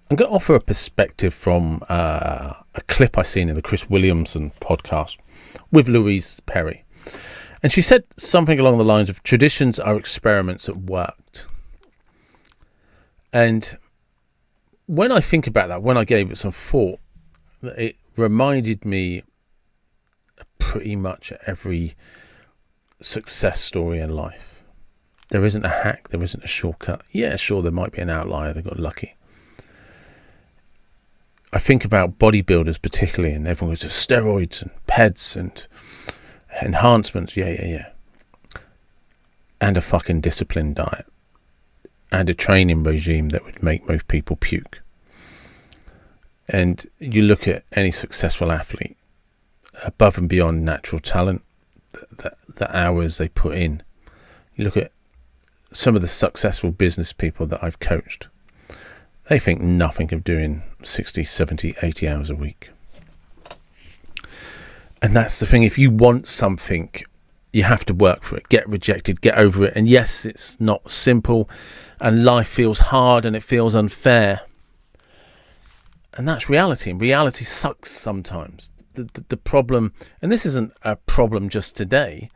I'm going to offer a perspective from a clip I seen in the Chris Williamson podcast with Louise Perry. And she said something along the lines of traditions are experiments that worked. And when I think about that, when I gave it some thought, it reminded me pretty much every success story in life. There isn't a hack, there isn't a shortcut. Yeah, sure, there might be an outlier that got lucky. I think about bodybuilders particularly, and everyone goes to steroids and PEDs and enhancements. Yeah. And a fucking disciplined diet. And a training regime that would make most people puke. And you look at any successful athlete, above and beyond natural talent, the hours they put in. You look at some of the successful business people that I've coached. They think nothing of doing 60, 70, 80 hours a week. And that's the thing. If you want something, you have to work for it. Get rejected, get over it. And yes, it's not simple. And life feels hard and it feels unfair. And that's reality. And reality sucks sometimes. The problem, and this isn't a problem just today.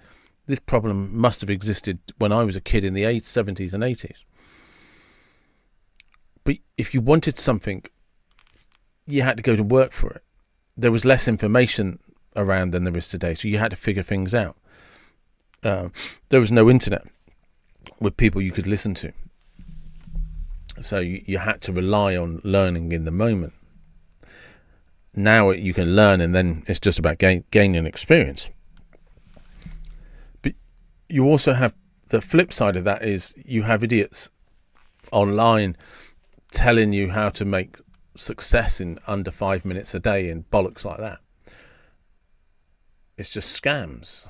This problem must have existed when I was a kid in the 70s and 80s. But if you wanted something, you had to go to work for it. There was less information around than there is today, so you had to figure things out. There was no internet with people you could listen to. So you had to rely on learning in the moment. Now you can learn and then it's just about gaining experience. But you also have the flip side of that is you have idiots online telling you how to make success in under 5 minutes a day and bollocks like that. It's just scams.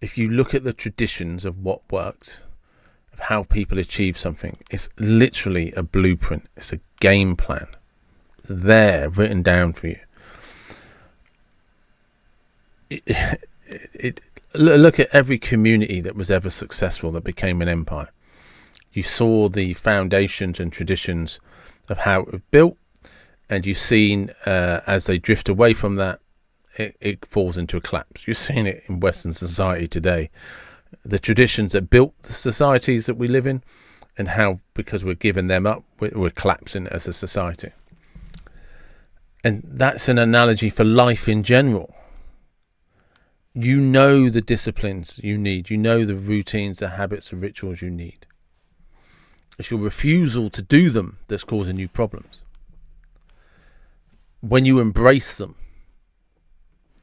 If you look at the traditions of what worked, of how people achieve something, it's literally a blueprint. It's a game plan. It's there, written down for you. Look at every community that was ever successful that became an empire. You saw the foundations and traditions of how it was built, and you've seen as they drift away from that, it falls into a collapse. You're seeing it in Western society today. The traditions that built the societies that we live in, and how, because we're giving them up, we're collapsing as a society. And that's an analogy for life in general. You know the disciplines you need. You know the routines, the habits, the rituals you need. It's your refusal to do them that's causing you problems. When you embrace them,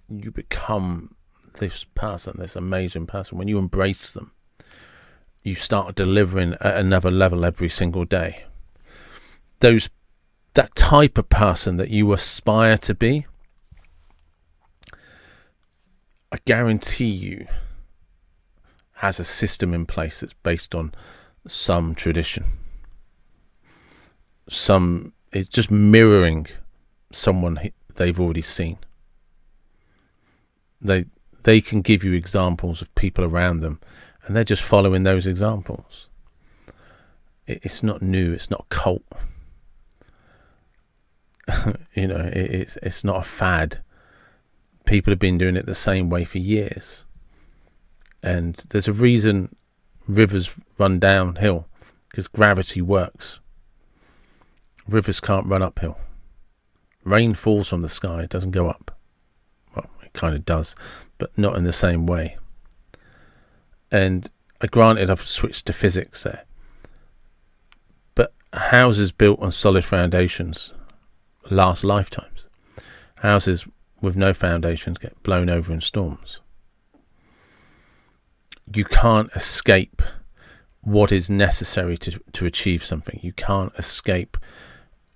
you become this person, this amazing person. When you embrace them, you start delivering at another level every single day. That type of person that you aspire to be, I guarantee you, has a system in place that's based on some tradition. It's just mirroring someone they've already seen. They can give you examples of people around them, and they're just following those examples. It's not new. It's not a cult. It's not a fad. People have been doing it the same way for years. And there's a reason rivers run downhill, because gravity works. Rivers can't run uphill. Rain falls from the sky, it doesn't go up. Well, it kind of does, but not in the same way. And granted, I've switched to physics there. But houses built on solid foundations last lifetimes. Houses with no foundations get blown over in storms. You can't escape what is necessary to achieve something. You can't escape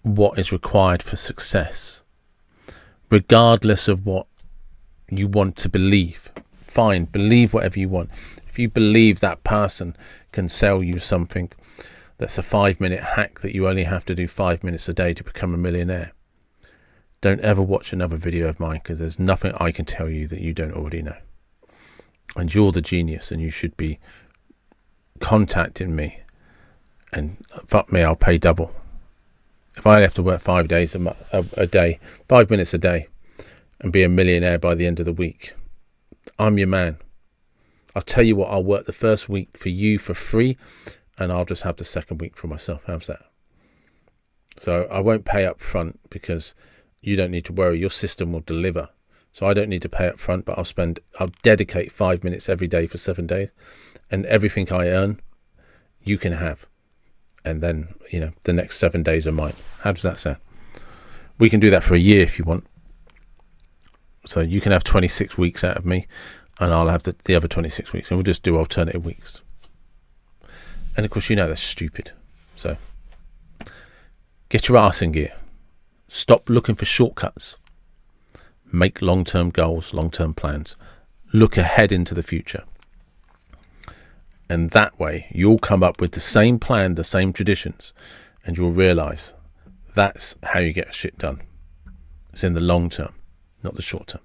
what is required for success, regardless of what you want to believe. Fine, believe whatever you want. If you believe that person can sell you something that's a 5-minute hack that you only have to do 5 minutes a day to become a millionaire, don't ever watch another video of mine, because there's nothing I can tell you that you don't already know. And you're the genius, and you should be contacting me. And fuck me, I'll pay double. If I have to work 5 days a day, 5 minutes a day, and be a millionaire by the end of the week, I'm your man. I'll tell you what, I'll work the first week for you for free, and I'll just have the second week for myself. How's that? So I won't pay up front because you don't need to worry. Your system will deliver. So I don't need to pay up front, but I'll dedicate 5 minutes every day for 7 days, and everything I earn, you can have. And then, the next 7 days are mine. How does that sound? We can do that for a year if you want. So you can have 26 weeks out of me, and I'll have the other 26 weeks, and we'll just do alternative weeks. And of course, that's stupid. So get your ass in gear. Stop looking for shortcuts. Make long-term goals, long-term plans. Look ahead into the future. And that way, you'll come up with the same plan, the same traditions, and you'll realise that's how you get shit done. It's in the long term, not the short term.